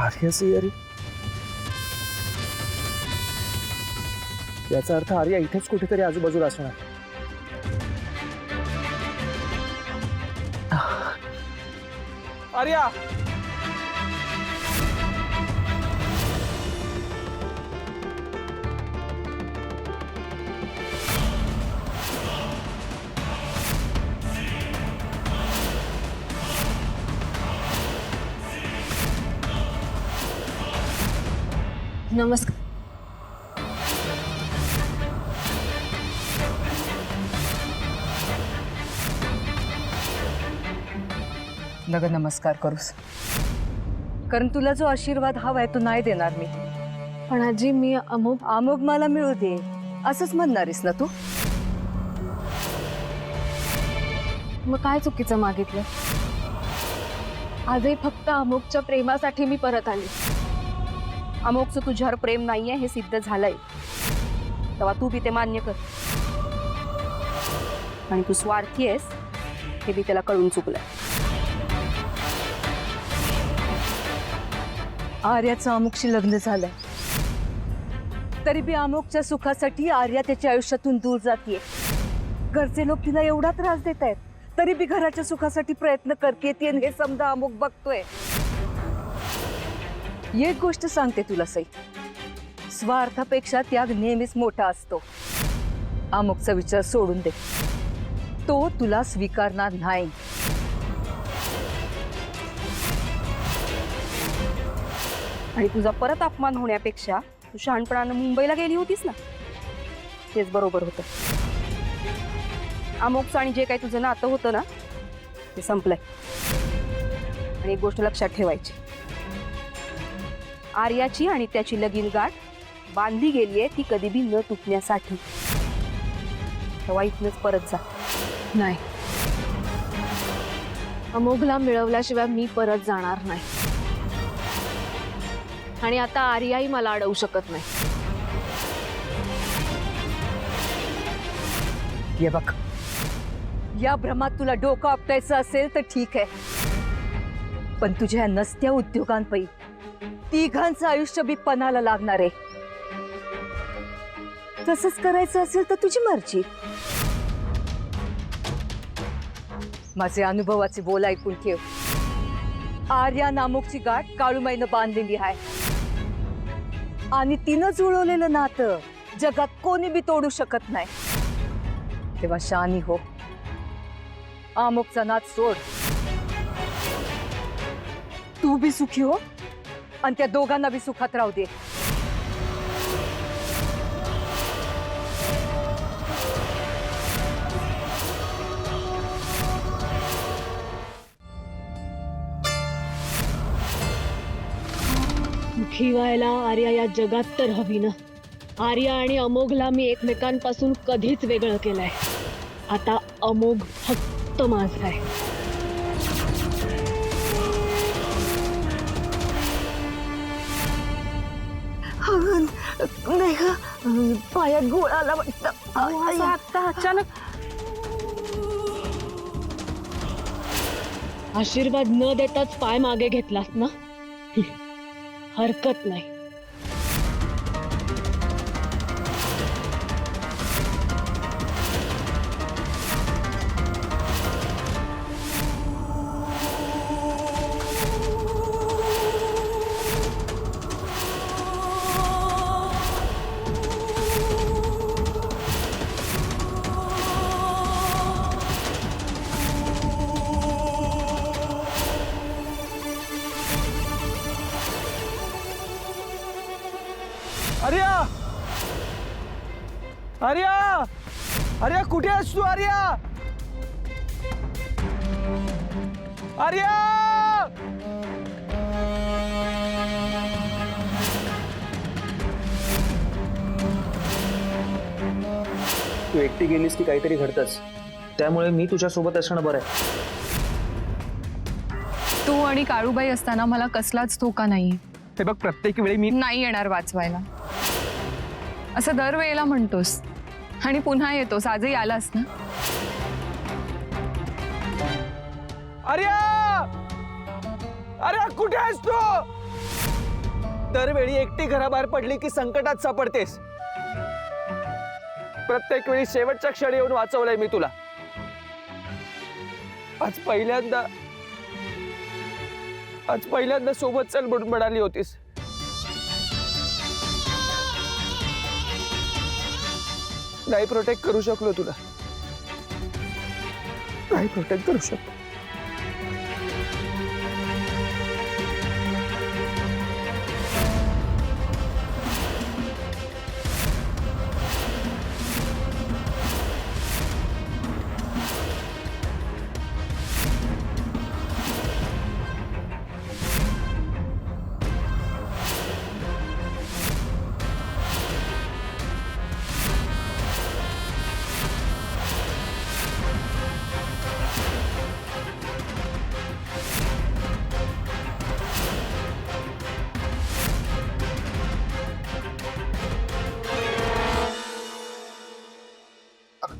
आर्याची अरे, याचा अर्थ आर्या इथेच कुठेतरी आजूबाजूला असणार. आर्या, नमस्कार. नग नमस्कार करूस, कारण तुला जो आशीर्वाद हवाय तो नाही देणार मी. पण आजी, मी अमुक मला मिळू दे असंच म्हणणारीस ना तू? मग काय चुकीचं मागितलं? आजही फक्त अमुकच्या प्रेमासाठी मी परत आली. अमोकचं तुझ्यावर प्रेम नाहीये हे सिद्ध झालंय, तेव्हा तू बी ते मान्य कर. आणि तू स्वार्थी आहेस हे बी त्याला कळून चुकलंय. आर्याचं अमुकशी लग्न झालंय, तरी बी अमुकच्या सुखासाठी आर्या त्याच्या आयुष्यातून दूर जातीये. घरचे लोक तिला एवढा त्रास देत आहेत, तरी बी घराच्या सुखासाठी प्रयत्न करते. हे समजा अमुक बघतोय. एक गोष्ट सांगते तुला सई, स्वार्थापेक्षा त्याग नेहमीच मोठा असतो. अमुकचा विचार सोडून दे, तो तुला स्वीकारणार नाही. आणि तुझा परत अपमान होण्यापेक्षा तू शहाणपणानं मुंबईला गेली होतीस ना, तेच बरोबर होतं. अमोकचं आणि जे काही तुझं नातं होतं ना ते संपलंय. आणि एक गोष्ट लक्षात ठेवायची, आर्याची आणि त्याची लगीन गाठ बांधली गेली आहे ती कधी बी न तुटण्यासाठी. तेव्हा इथनच परत जा. नाही, अमोघला मिळवल्याशिवाय मी परत जाणार नाही. आणि आता आर्याही मला अडवू शकत नाही. ये बघ, या भ्रमात तुला डोकं आपटायचं असेल तर ठीक आहे, पण तुझ्या नसत्या उद्योगांपैकी तिघांचं आयुष्य बी पणाला लागणार आहे. तसंच करायचं असेल तर तुझी मर्जी. माझे अनुभवाचे बोल ऐकून ठेव. आर्या नामुकची गाठ काळूबाईनं बांधलेली आहे, आणि तिनं जुळवलेलं नातं जगात कोणी बी तोडू शकत नाही. तेव्हा शहाणी हो, अमुकचा नाद सोड. तू बी सुखी हो आणि त्या दोघांना बी सुखात राहू दे. सुखी व्हायला आर्या या जगात तर हवी ना. आर्या आणि अमोघला मी एकमेकांपासून कधीच वेगळं केलंय. आता अमोघ फक्त माझा आहे. नाही का, पायात गोळा आला वाटतं. आता अचानक आशीर्वाद न देताच पाय मागे घेतलास ना, हरकत नाही. आर्या, आर्या, आर्या कुठे आहेस तू? आर्या, आर्या, तू एकटी गेलीस की काहीतरी घडतंच, त्यामुळे मी तुझ्या सोबत असणं बरं आहे. तू आणि काळूबाई असताना मला कसलाच धोका नाही. हे बघ, प्रत्येक वेळी मी नाही येणार वाचवायला असं दरवेळेला म्हणतोस आणि पुन्हा येतोस. आजही आलास ना. आर्या, आर्या कुठे आहेस तू? दरवेळी एकटी घराबाहेर पडली की संकटात सापडतेस. प्रत्येक वेळी शेवटच्या क्षणी येऊन वाचवलंय मी तुला. आज पहिल्यांदा सोबत चल म्हणून म्हणाली होतीस. नाही प्रोटेक्ट करू शकलो तुला. नाही प्रोटेक्ट करू शकलो.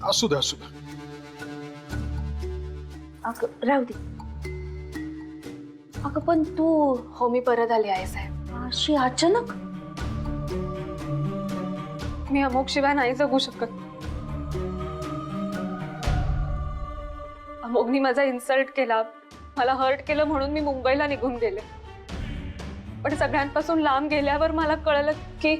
असू दे असू दे. अगं राहू दे. अगं पण तू हो मी परत आली आहे साहेब अशी अचानक. मी अमोक शिवाय नाही जगू शकत. अमोकनी माझा इन्सल्ट केला, मला हर्ट केलं म्हणून मी मुंबईला निघून गेले. पण सगळ्यांपासून लांब गेल्यावर मला कळलं की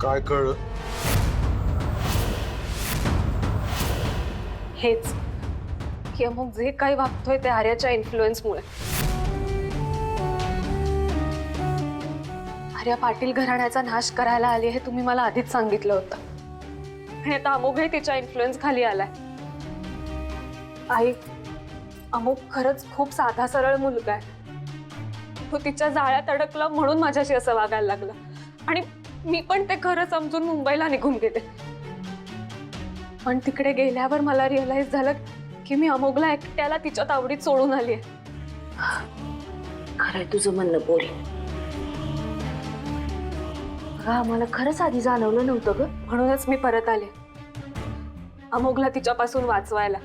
काय कळलं? हेच की अमुक जे काही वागतोय ते आर्याच्या इन्फ्लुएन्समुळे. आर्या पाटील घराण्याचा नाश करायला आली हे तुम्ही मला आधीच सांगितलं होतं. आणि आता अमोघही तिच्या इन्फ्लुएन्स खाली आलाय. आई, अमुक खरंच खूप साधा सरळ मुलगा आहे. तो तिच्या जाळ्यात अडकला म्हणून माझ्याशी असं वागायला लागलं. आणि मी पण ते खरं समजून मुंबईला निघून गेले. पण तिकडे गेल्यावर मला रिअलाइज झालं की मी अमोघला एकट्याला तिच्या तावडीत सोडून आली आहे. खरंय तुझं म्हणणं पोरी. आम्हाला खरंच आधी जाणवलं नव्हतं ग. म्हणूनच मी परत आले अमोघला तिच्यापासून वाचवायला.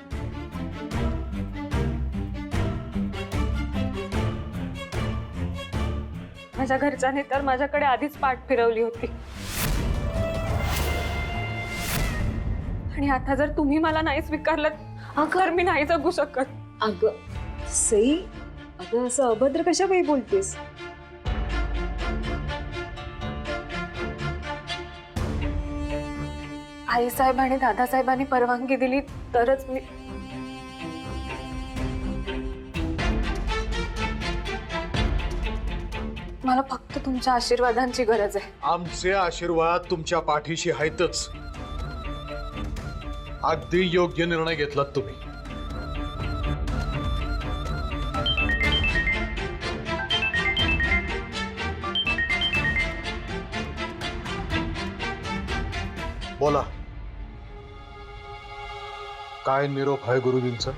माझ्या घरच्यांनी तर माझ्याकडे आधीच पाठ फिरवली होती. आणि आता जर तुम्ही मला नाही स्वीकारलं तर मी नाही जगू शकत. अगं सई, अगं असं अभद्र कशा बाई बोलतेस? आईसाहेब आणि दादासाहेबांनी परवानगी दिली तरच मी. मला फक्त तुमच्या आशीर्वादांची गरज आहे. आमचे आशीर्वाद तुमच्या पाठीशी आहेतच. अगदी योग्य निर्णय घेतलात तुम्ही. बोला, काय निरोप आहे गुरुजींचा?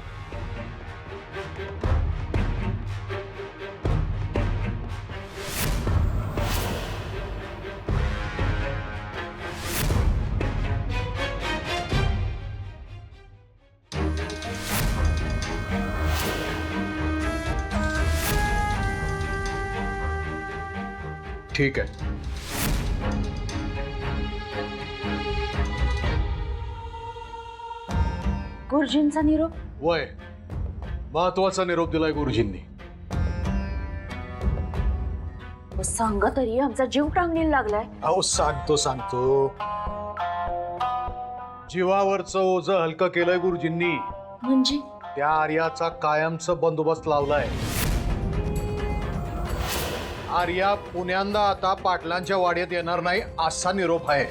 ठीक आहे. गुरुजींचा निरोप? वय महत्वाचा निरोप दिलाय गुरुजींनी. सांगा तरी, आमचा जीव टांगणीला लागलाय. अहो सांगतो जीवावरचं ओझं हलकं केलंय गुरुजींनी. म्हणजे त्या आर्याचा कायमचा बंदोबस्त लावलाय. आर्या पुण्यांदा आता पाटलांच्या वाड्यात येणार नाही असा निरोप आहे.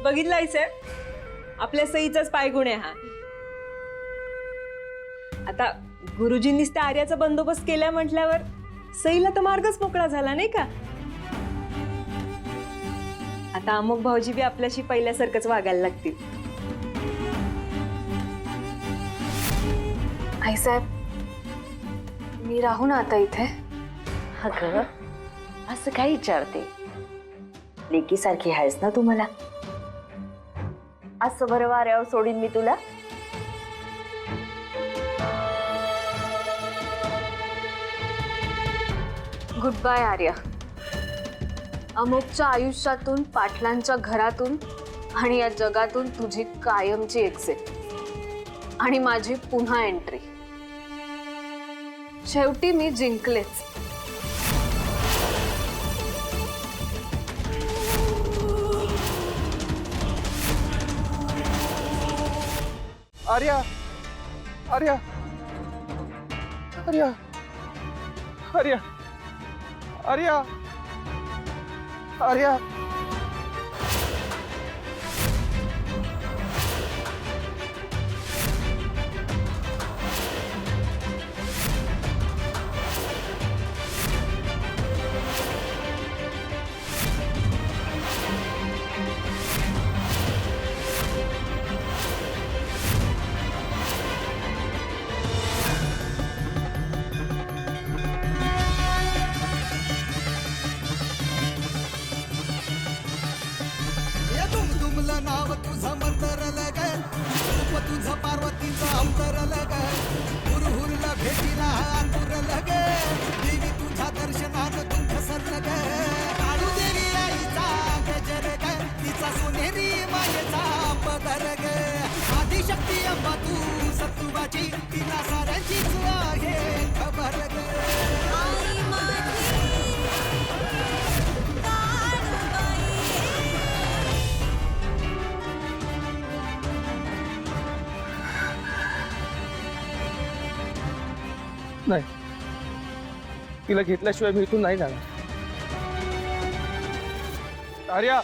बघितलाय साहेब, आपल्या सईचाच पायगुण आहे हा. आता गुरुजींनीच त्या आर्याचा बंदोबस्त केला म्हटल्यावर सईला तर मार्गच मोकळा झाला नाही का. आता अमुक भाऊजी बी आपल्याशी पहिल्यासारखंच वागायला लागतील. आईसाहेब, मी राहू ना आता इथे? अगं असं काय विचारते? लेकीसारखी आहेस ना तू मला. असं बरं वाऱ्यावर सोडीन मी तुला? Good bye Arya. अमोकच्या आयुष्यातून, पाटलांच्या घरातून आणि या जगातून तुझी कायमची एक्झिट आणि माझी पुन्हा एंट्री. शेवटी मी जिंकलेच. आर्या आर्या आर्या आर्या आर्या आर्या दुमदुमलं नाव तुझं मंतरलं ग, रूप तुझं पार्वतीचं अवतरलं ग, हुरहुरला भेटीला अंकुरलं ग, देवी तुझ्या दर्शनानं दुःख सरलं ग, काळू देवी आईचा गजर ग, तिचा सोनेरी मायेचा पदर ग, आदिशक्ती अंबा तू सत्तुबाची, तिला साऱ्यांचीच आहे खबर ग. नाही, तिला घेतल्याशिवाय मी इथून नाही जाणार. आर्या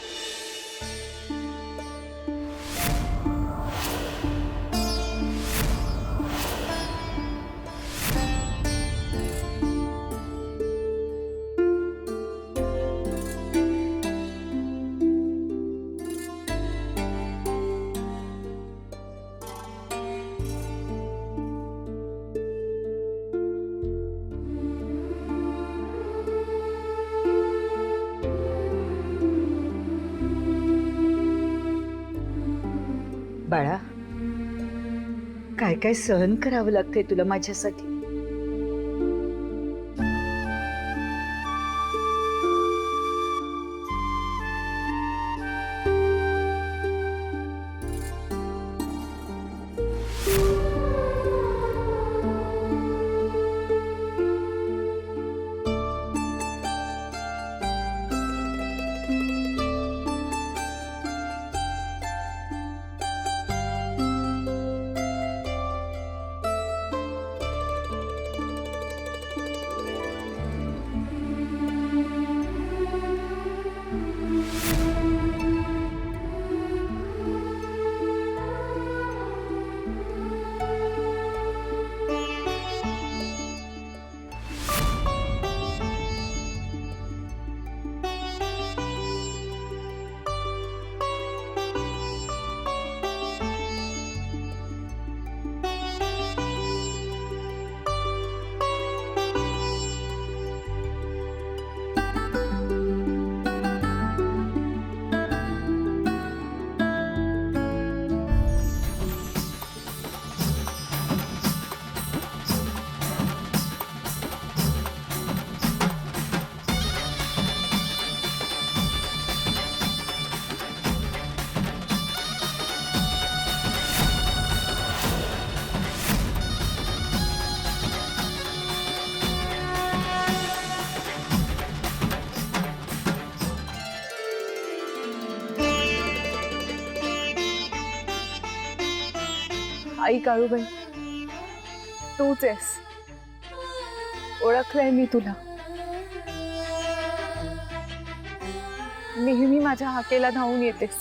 बाळा, काय काय सहन करावं लागतंय तुला माझ्यासाठी. आई काळूबाई, तूच आहेस. ओळखलंय मी तुला. नेहमी माझ्या हाकेला धावून येतेस.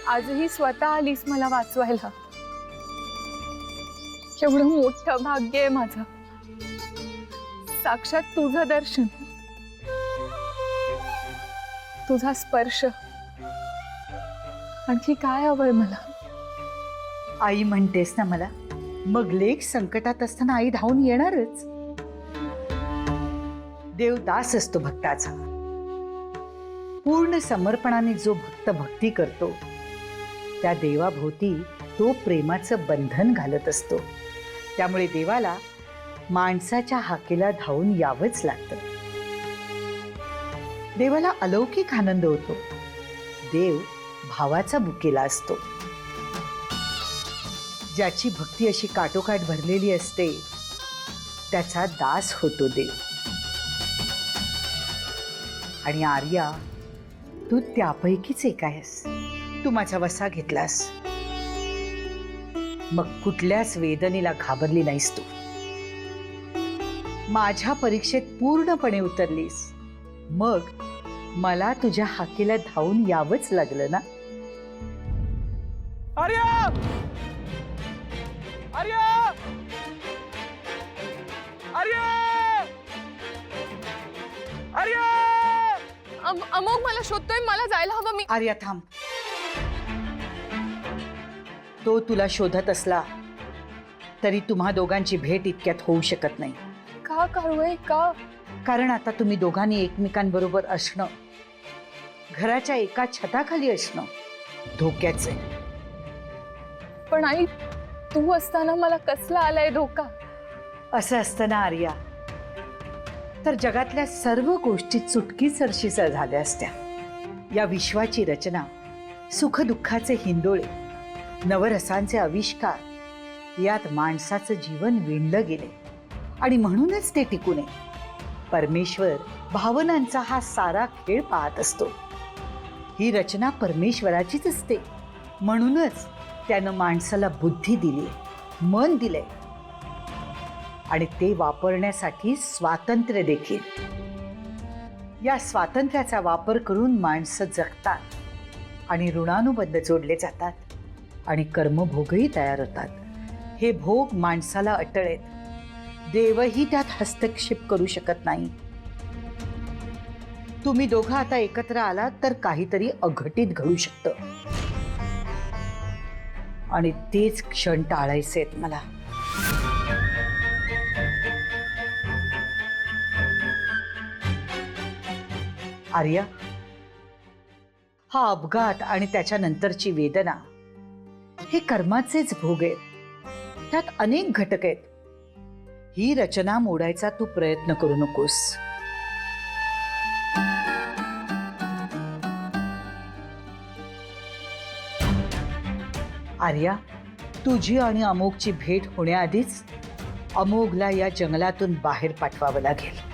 आजही स्वतः आलीस मला वाचवायला. केवढं मोठं भाग्य आहे माझं. साक्षात तुझं दर्शन, तुझा स्पर्श. आणखी काय हवंय मला? आई म्हणतेस ना मला, मग लेक संकटात असताना आई धावून येणारच. देव दास असतो भक्ताचा. पूर्ण समर्पणाने जो भक्त भक्ती करतो त्या देवाभोवती तो प्रेमाचं बंधन घालत असतो. त्यामुळे देवाला माणसाच्या हाकेला धावून यावंच लागतं. देवाला अलौकिक आनंद होतो. देव भावाचा बुकेला असतो. ज्याची भक्ती अशी काटोकाट भरलेली असते त्याचा दास होतो देव. आणि आर्या, तू त्यापैकीच एक आहेस. तू माझा वसा घेतलास, मग कुठल्याच वेदनेला घाबरली नाहीस. तू माझ्या परीक्षेत पूर्णपणे उतरलीस, मग मला तुझ्या हाकेला धावून यावंच लागलं ना. आर्या! आर्या! आर्या! आर्या! अमोघ मला शोधतोय, मला जायला हवं. मी आर्या थांब. तो तुला शोधत असला तरी तुम्हा दोघांची भेट इतक्यात होऊ शकत नाही. का काळूबाई, का? कारण आता तुम्ही दोघांनी एकमेकांबरोबर असणं, घराच्या एका छताखाली असणं धोक्याचं आहे. पण आई, तू असताना मला कसला आलाय धोका? असं असतं ना आर्या, तर जगातल्या सर्व गोष्टी चुटकीसरशीच्या झाल्या असत्या. या विश्वाची रचना, सुखदुःखाचे हिंदोळे, नवरसांचे आविष्कार, यात माणसाचं जीवन विणलं गेले आणि म्हणूनच ते टिकून आहे. परमेश्वर भावनांचा हा सारा खेळ पाहत असतो. ही रचना परमेश्वराचीच असते. म्हणूनच त्यानं माणसाला बुद्धी दिली, मन दिले आणि ते वापरण्यासाठी स्वातंत्र्य देखील. या स्वातंत्र्याचा वापर करून माणसं जगतात आणि ऋणानुबंध जोडले जातात आणि कर्मभोगही तयार होतात. हे भोग माणसाला अटळ आहेत. देवही त्यात हस्तक्षेप करू शकत नाही. तुम्ही दोघं आता एकत्र आलात तर काहीतरी अघटित घडू शकतं आणि तेच क्षण टाळायचे आहेत मला. आर्या, हा अपघात आणि त्याच्यानंतरची वेदना हे कर्माचेच भोग आहेत. त्यात अनेक घटक आहेत. ही रचना मोडायचा तू प्रयत्न करू नकोस. आर्या, तुझी आणि अमोघची भेट होण्याआधीच अमोघला या जंगलातून बाहेर पाठवावं लागेल.